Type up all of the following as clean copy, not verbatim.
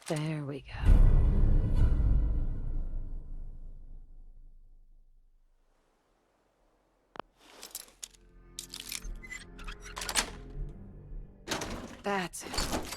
There we go. That's it.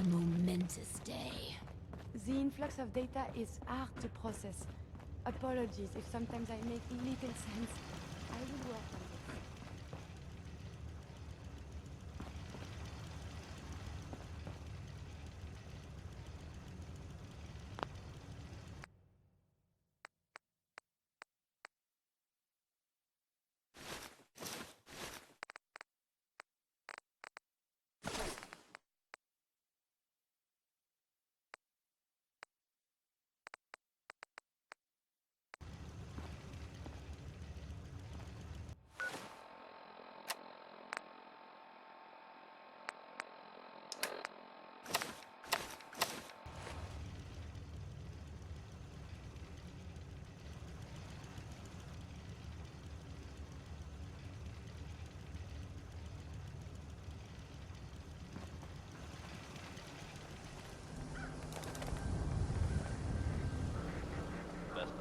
A momentous day. The influx of data is hard to process. Apologies if sometimes I make little sense. I will work on it.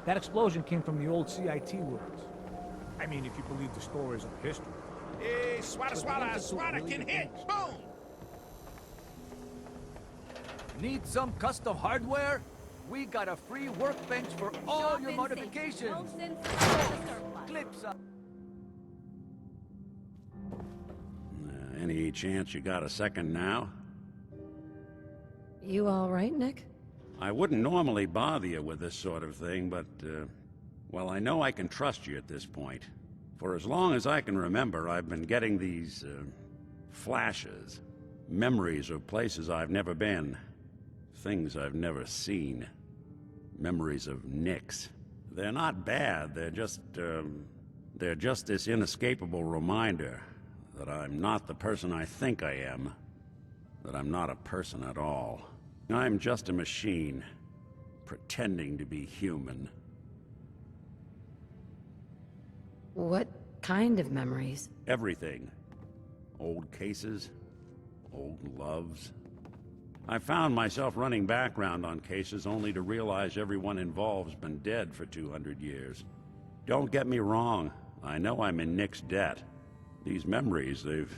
That explosion came from the old CIT worlds. I mean, if you believe the stories of history. Hey, swada can hit! Boom! Need some custom hardware? We got a free workbench for all your modifications. Clips up. Any chance you got a second now? You all right, Nick? I wouldn't normally bother you with this sort of thing, but, well, I know I can trust you at this point. For as long as I can remember, I've been getting these, flashes. Memories of places I've never been. Things I've never seen. Memories of Nicks. They're not bad, they're just this inescapable reminder that I'm not the person I think I am. That I'm not a person at all. I'm just a machine, pretending to be human. What kind of memories? Everything. Old cases, old loves. I found myself running background on cases only to realize everyone involved's been dead for 200 years. Don't get me wrong, I know I'm in Nick's debt. These memories, they've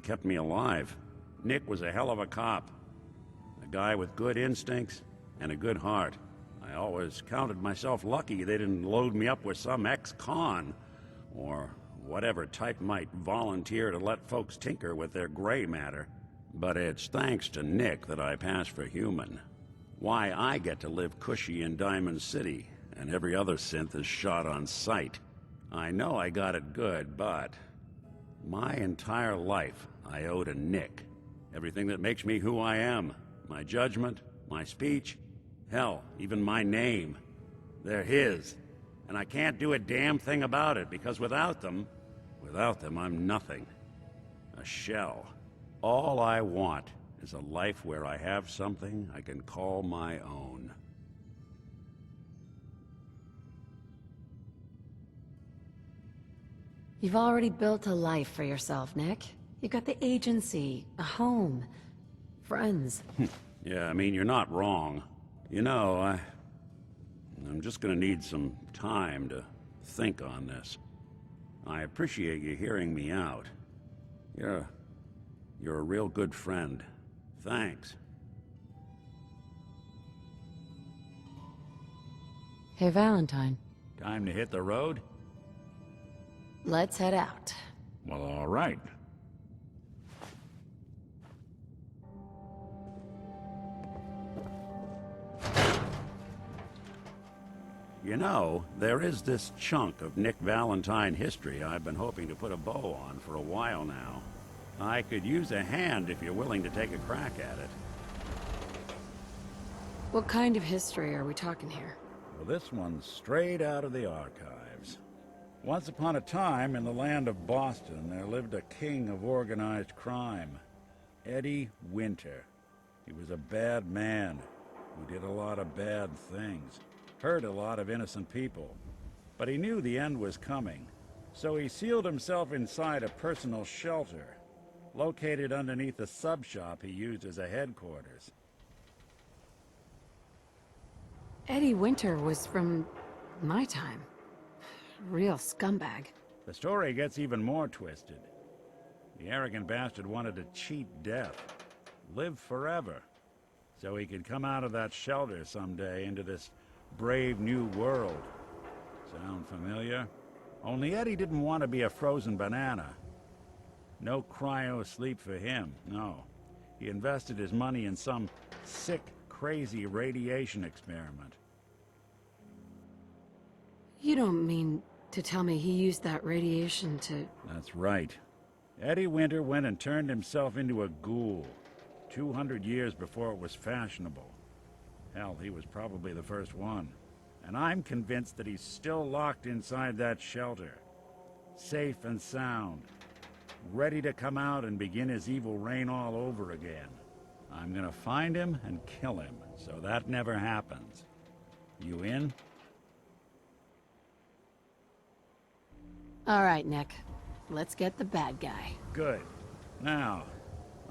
kept me alive. Nick was a hell of a cop. A guy with good instincts and a good heart. I always counted myself lucky they didn't load me up with some ex-con, or whatever type might volunteer to let folks tinker with their gray matter. But it's thanks to Nick that I pass for human. Why I get to live cushy in Diamond City, and every other synth is shot on sight. I know I got it good, but my entire life I owe to Nick. Everything that makes me who I am. My judgment, my speech, hell, even my name. They're his. And I can't do a damn thing about it, because without them, I'm nothing. A shell. All I want is a life where I have something I can call my own. You've already built a life for yourself, Nick. You got the agency, a home, friends. Yeah, I mean, you're not wrong. You know, I'm just gonna need some time to think on this. I appreciate you hearing me out. You're a real good friend. Thanks. Hey, Valentine. Time to hit the road? Let's head out. Well, all right. You know, there is this chunk of Nick Valentine history I've been hoping to put a bow on for a while now. I could use a hand if you're willing to take a crack at it. What kind of history are we talking here? Well, this one's straight out of the archives. Once upon a time, in the land of Boston, there lived a king of organized crime, Eddie Winter. He was a bad man who did a lot of bad things, hurt a lot of innocent people. But he knew the end was coming, so he sealed himself inside a personal shelter, located underneath a sub-shop he used as a headquarters. Eddie Winter was from my time. Real scumbag. The story gets even more twisted. The arrogant bastard wanted to cheat death, live forever. so he could come out of that shelter someday into this brave new world. Sound familiar? Only Eddie didn't want to be a frozen banana. No cryo sleep for him, no. He invested his money in some sick, crazy radiation experiment. You don't mean to tell me he used that radiation to... That's right. Eddie Winter went and turned himself into a ghoul, 200 years before it was fashionable. Hell, he was probably the first one. And I'm convinced that he's still locked inside that shelter. Safe and sound. Ready to come out and begin his evil reign all over again. I'm gonna find him and kill him, so that never happens. You in? All right, Nick. Let's get the bad guy. Good. Now,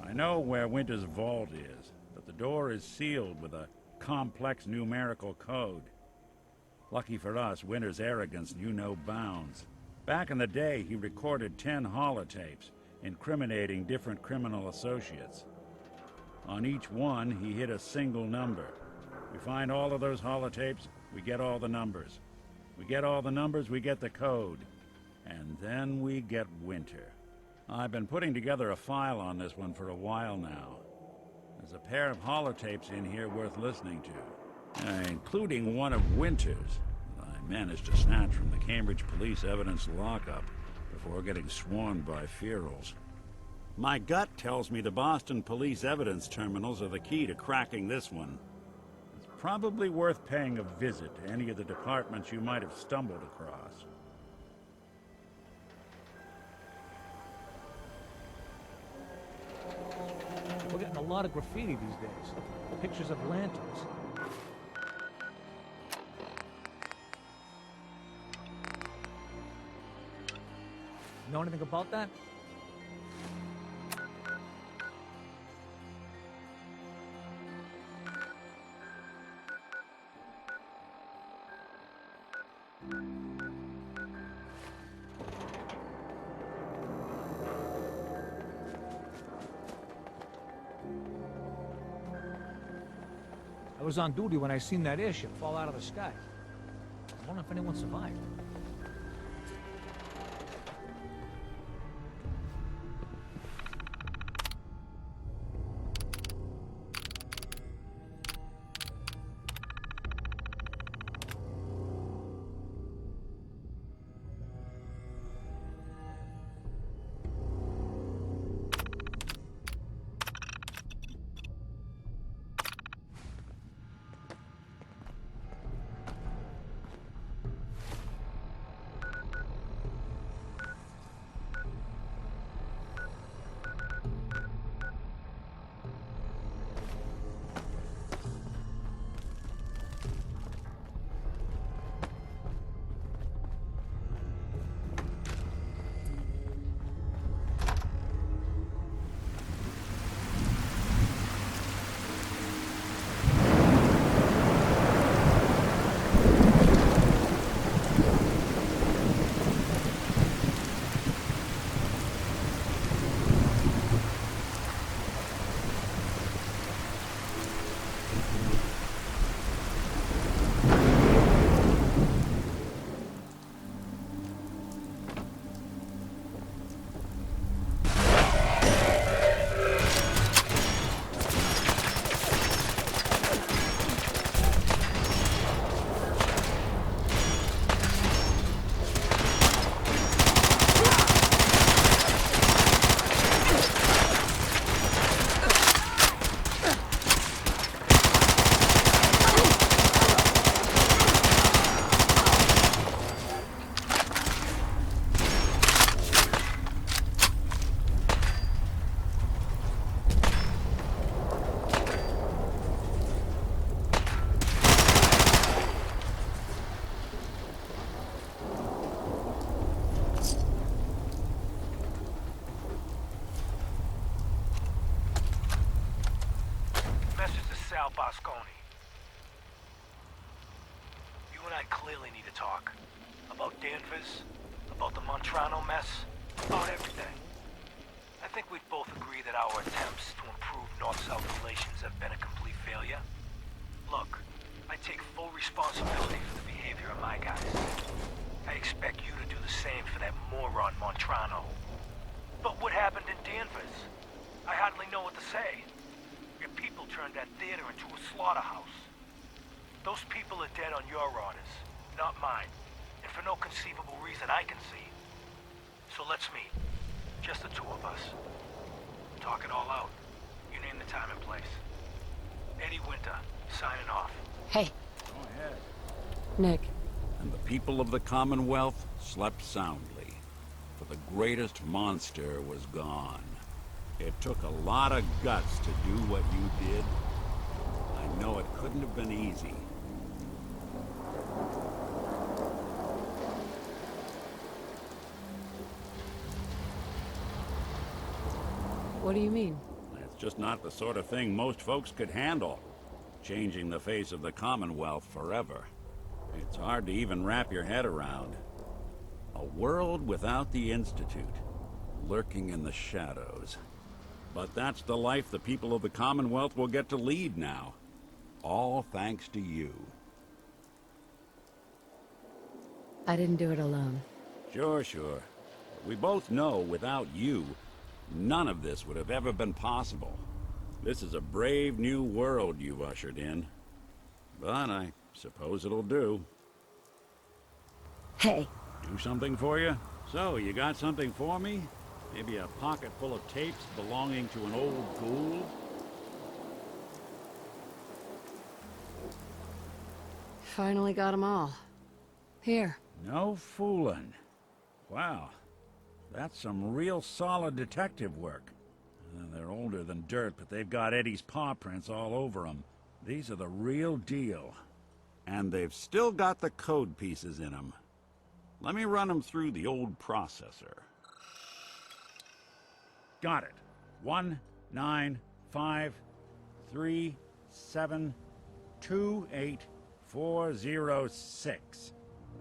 I know where Winter's vault is, but the door is sealed with a complex numerical code. Lucky for us, Winter's arrogance knew no bounds. Back in the day, he recorded 10 holotapes, incriminating different criminal associates. On each one, he hit a single number. We find all of those holotapes, we get all the numbers. We get all the numbers, we get the code. And then we get Winter. I've been putting together a file on this one for a while now. There's a pair of holotapes in here worth listening to, including one of Winter's that I managed to snatch from the Cambridge police evidence lockup before getting swarmed by ferals. My gut tells me the Boston police evidence terminals are the key to cracking this one. It's probably worth paying a visit to any of the departments you might have stumbled across. We're getting a lot of graffiti these days. Pictures of lanterns. Know anything about that? I was on duty when I seen that airship fall out of the sky. I wonder if anyone survived. Bosconi. You and I clearly need to talk. About Danvers, about the Montrano mess, about everything. I think we'd both agree that our attempts to improve North-South relations have been a complete failure. into a slaughterhouse. Those people are dead on your orders, not mine. And for no conceivable reason I can see. So let's meet. Just the two of us. Talk it all out. You name the time and place. Eddie Winter, signing off. Hey, Go ahead. Nick. And the people of the Commonwealth slept soundly, for the greatest monster was gone. It took a lot of guts to do what you did. I know it couldn't have been easy. What do you mean? It's just not the sort of thing most folks could handle. Changing the face of the Commonwealth forever. It's hard to even wrap your head around. A world without the Institute, lurking in the shadows. But that's the life the people of the Commonwealth will get to lead now. All thanks to you. I didn't do it alone. Sure. But we both know without you, none of this would have ever been possible. This is a brave new world you've ushered in. But I suppose it'll do. Hey, Do something for you? So, you got something for me? Maybe a pocket full of tapes belonging to an old ghoul? finally got them all. Here. No fooling. Wow. That's some real solid detective work. They're older than dirt, but they've got Eddie's paw prints all over them. These are the real deal. And they've still got the code pieces in them. Let me run them through the old processor. Got it. 19553728406.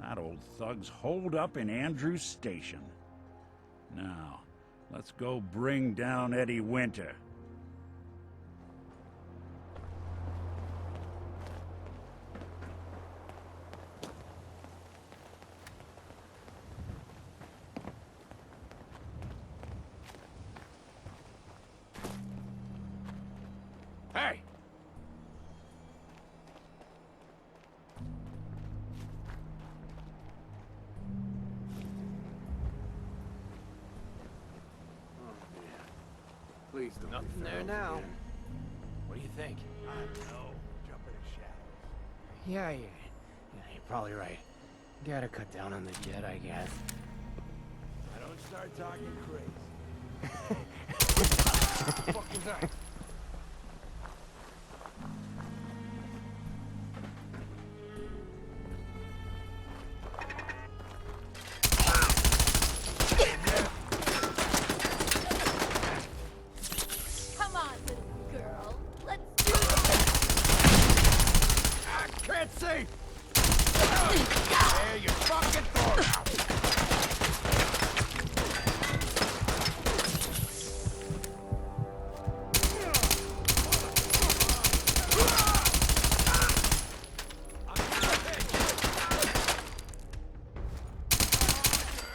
That old thug's holed up in Andrews Station. Now, let's go bring down Eddie Winter. Hey! Please don't. Nothing there now. What do you think? I don't know. Jump in the shadows. Yeah, you're probably right. Gotta cut down on the jet, I guess. I don't start talking crazy. What the fuck was that? Come on, little girl. Let's do this. I can't see! There you fucking throw it out!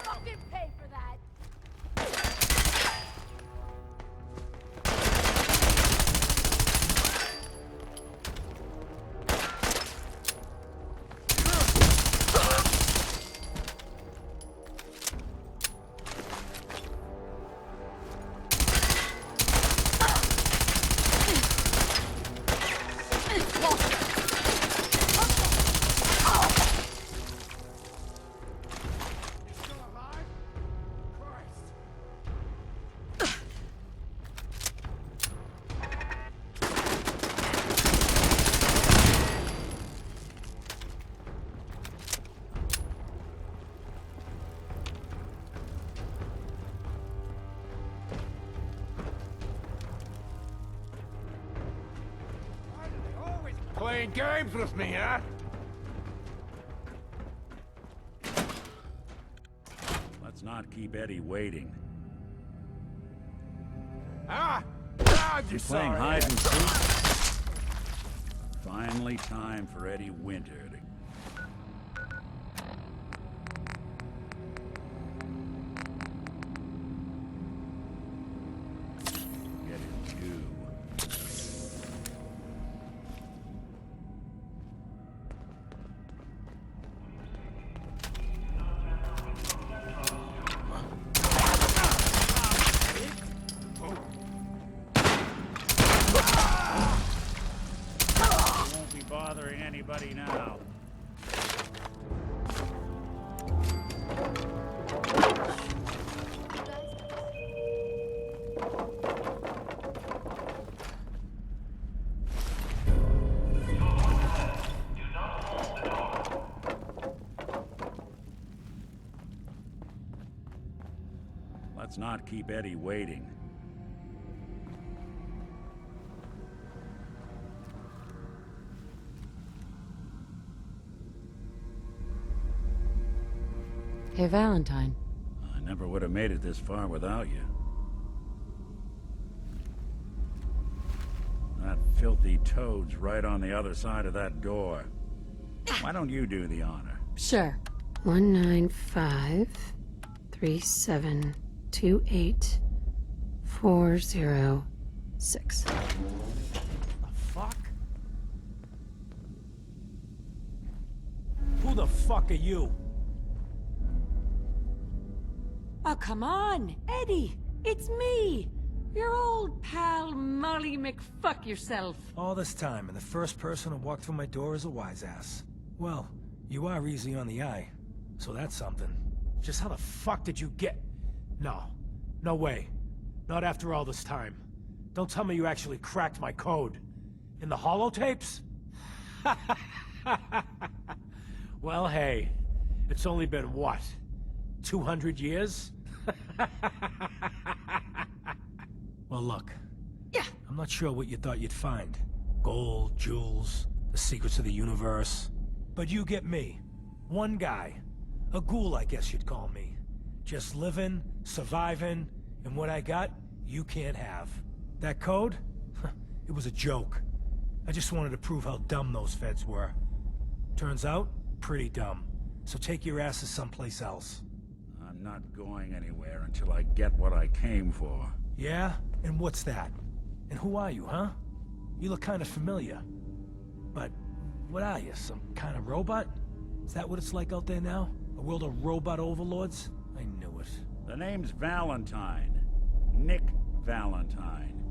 Fucking pay for that. Still alive? Christ! Why do they always playing games with me, huh? Let's not keep Eddie waiting. Ah! You playing hide and seek? Finally time for Eddie Winter to... get his due. bothering anybody now. Let's not keep Eddie waiting. Hey, Valentine. I never would have made it this far without you. That filthy toad's right on the other side of that door. Why don't you do the honor? Sure. 195-3728-406. The fuck? Who the fuck are you? Oh, come on, Eddie! It's me! Your old pal, Molly McFuck yourself. All this time, and the first person who walked through my door is a wise ass. Well, you are easy on the eye, so that's something. Just how the fuck did you get... No. No way. Not after all this time. Don't tell me you actually cracked my code. In the holotapes? Well, hey. It's only been, what? 200 years? Well, look. Yeah. I'm not sure what you thought you'd find. Gold, jewels, the secrets of the universe. But you get me. One guy. A ghoul, I guess you'd call me. Just living, surviving, and what I got, you can't have. That code? It was a joke. I just wanted to prove how dumb those feds were. Turns out, pretty dumb. So take your asses someplace else. I'm not going anywhere until I get what I came for. Yeah? And what's that? And who are you, huh? You look kind of familiar. But what are you, some kind of robot? Is that what it's like out there now? A world of robot overlords? I knew it. The name's Valentine. Nick Valentine.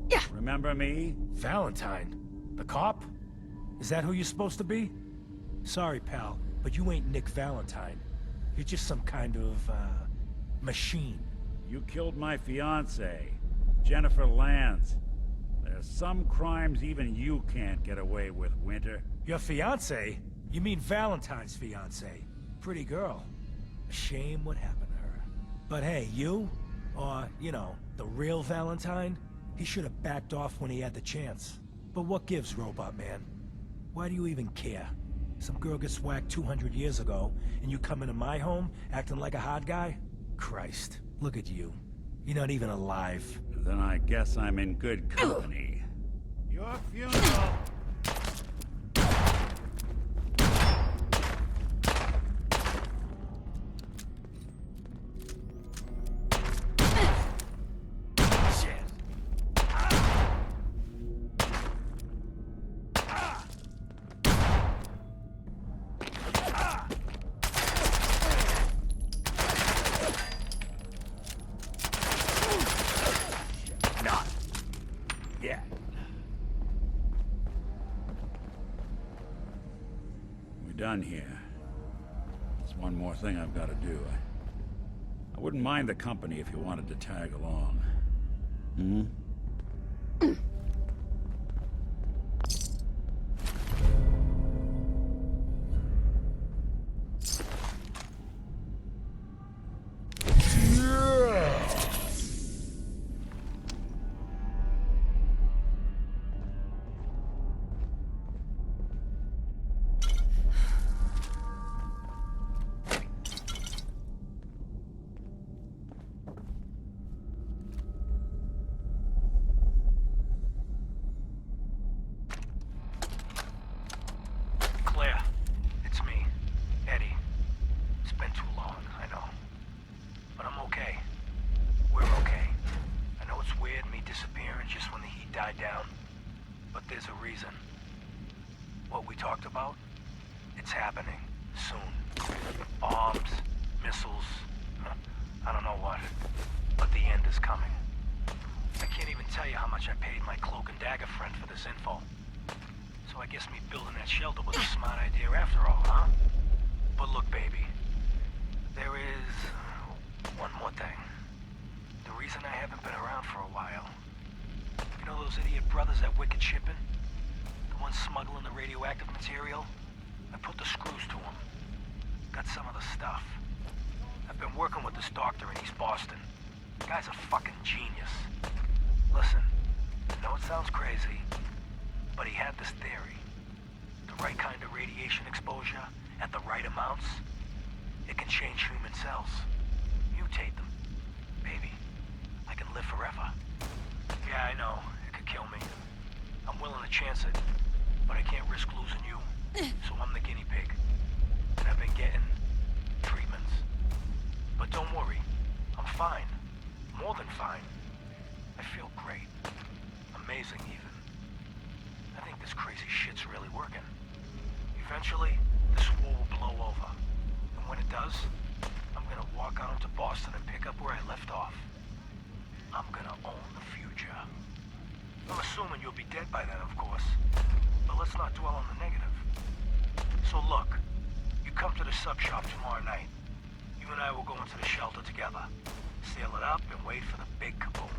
Yeah. Remember me? Valentine? The cop? Is that who you're supposed to be? Sorry, pal, but you ain't Nick Valentine. You're just some kind of, machine. You killed my fiancée, Jennifer Lance. There's some crimes even you can't get away with, Winter. Your fiancée? You mean Valentine's fiancée? Pretty girl. A shame what happened to her. But hey, you? Or, you know, the real Valentine? He should have backed off when he had the chance. But what gives, Robot Man? Why do you even care? Some girl gets whacked 200 years ago, and you come into my home acting like a hot guy? Christ, look at you. You're not even alive. Then I guess I'm in good company. Your funeral! Done here. There's one more thing I've got to do. I wouldn't mind the company if you wanted to tag along. Hmm? What we talked about, it's happening soon. Bombs, missiles, I don't know what, but the end is coming. I can't even tell you how much I paid my cloak and dagger friend for this info. So I I guess me building that shelter was a smart idea after all, huh? But look, baby. There is one more thing. The reason I haven't been around for a while. You know those idiot brothers at Wicked Shipping? The ones smuggling the radioactive material? I put the screws to them. Got some of the stuff. I've been working with this doctor in East Boston. The guy's a fucking genius. Listen, I know it sounds crazy, but he had this theory. The right kind of radiation exposure at the right amounts, it can change human cells. Mutate them. Baby, I can live forever. Yeah, I know. It could kill me. I'm willing to chance it, but I can't risk losing you. So I'm the guinea pig. And I've been getting treatments. But don't worry. I'm fine. More than fine. I feel great. Amazing, even. I think this crazy shit's really working. Eventually, this war will blow over. And when it does, I'm gonna walk out to Boston and pick up where I left off. I'm gonna own the future. I'm assuming you'll be dead by then, of course. But let's not dwell on the negative. So look, you come to the sub shop tomorrow night. You and I will go into the shelter together. Seal it up and wait for the big kaboom.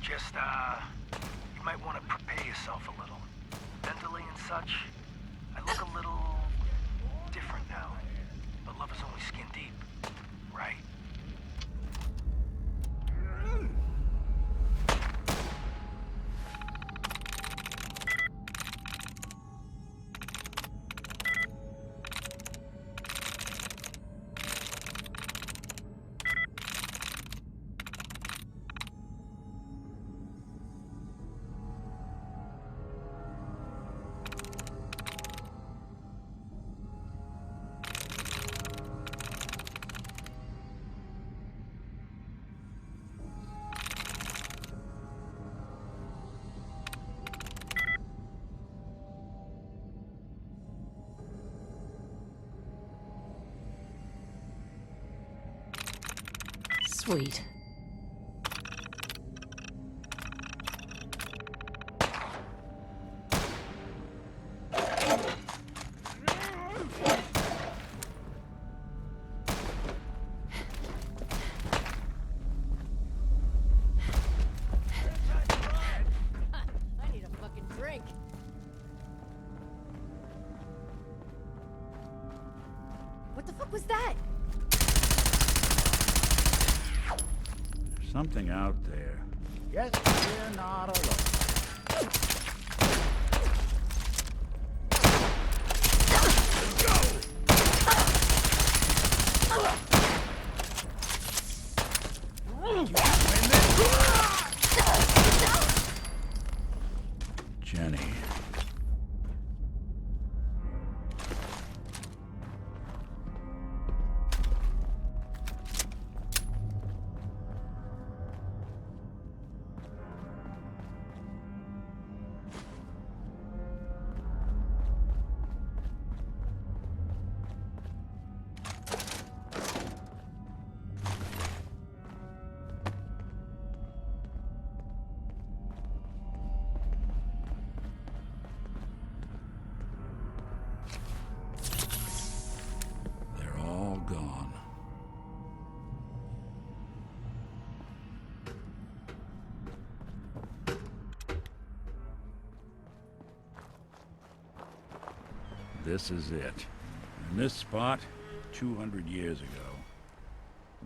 Just, you might want to prepare yourself a little. Mentally and such. I look a little different now. But love is only skin deep, right? Sweet. I need a fucking drink. What the fuck was that? Something out there. Yes, we're not alone. Jenny. They're all gone. This is it. In this spot, 200 years ago,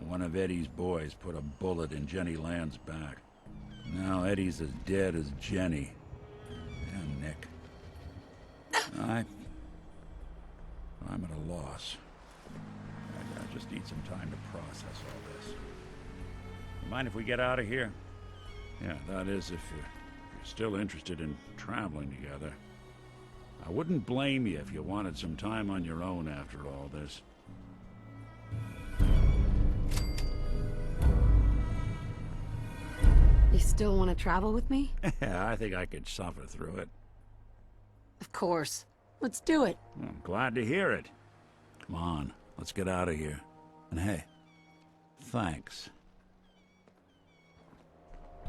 one of Eddie's boys put a bullet in Jenny Land's back. Now Eddie's as dead as Jenny. And Nick. I'm at a loss. I just need some time to process all this. Mind if we get out of here? Yeah, that is if you're still interested in traveling together. I wouldn't blame you if you wanted some time on your own after all this. You still want to travel with me? Yeah, I think I could suffer through it. Of course. Let's do it. I'm glad to hear it. Come on, let's get out of here. And hey, thanks.